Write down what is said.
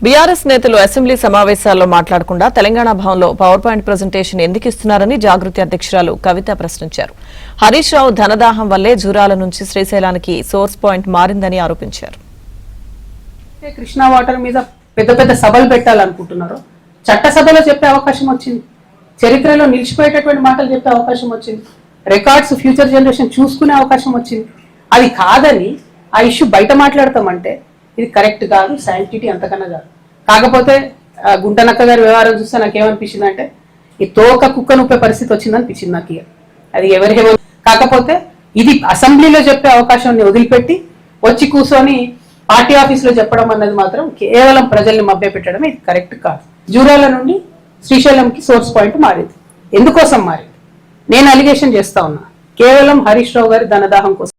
BRS నేతలు assembly సమావేశాల్లో మాట్లాడకుండా తెలంగాణ భవన్లో పవర్ పాయింట్ ప్రజెంటేషన్ ఎందుకు ఇస్తున్నారని జాగృతి అధ్యక్షురాలు కవిత ప్రశ్నించారు. హరీష్ రావు ధనదాహం వల్లే జూరాల నుంచి శ్రీశైలానికి సోర్స్ పాయింట్ మారిందని ఆరోపించారు. కృష్ణా వాటర్ మీద పెద్ద పెద్ద సభలు పెట్టాలనుకుంటున్నారు. చట్టసభలో చెప్పే అవకాశం వచ్చింది, చరిత్రలో నిలిచిపోయేటటువంటి మాటలు చెప్పే అవకాశం వచ్చింది, రికార్డ్స్ ఫ్యూచర్ జనరేషన్ చూసుకునే అవకాశం వచ్చింది. అది కాదని ఆ ఇష్యూ బయట మాట్లాడతామంటే ఇది కరెక్ట్ కాదు, సైంటిటీ అంతకన్నా కాదు. కాకపోతే గుంటనక్క గారి వ్యవహారం చూస్తే నాకేమనిపించింది అంటే ఈ తోక కుక్క నొప్పే పరిస్థితి వచ్చిందనిపించింది నాకు. అది ఎవరికేమో కాకపోతే ఇది అసెంబ్లీలో చెప్పే అవకాశాన్ని వదిలిపెట్టి వచ్చి కూర్చొని పార్టీ ఆఫీసులో చెప్పడం అన్నది మాత్రం కేవలం ప్రజల్ని మభ్య పెట్టడం ఇది కరెక్ట్ కాదు. జూరాల నుండి శ్రీశైలంకి సోర్స్ పాయింట్ మారింది. ఎందుకోసం మారింది? నేను అలిగేషన్ చేస్తా ఉన్నా, కేవలం హరీష్ రావు గారి ధనదాహం కోసం.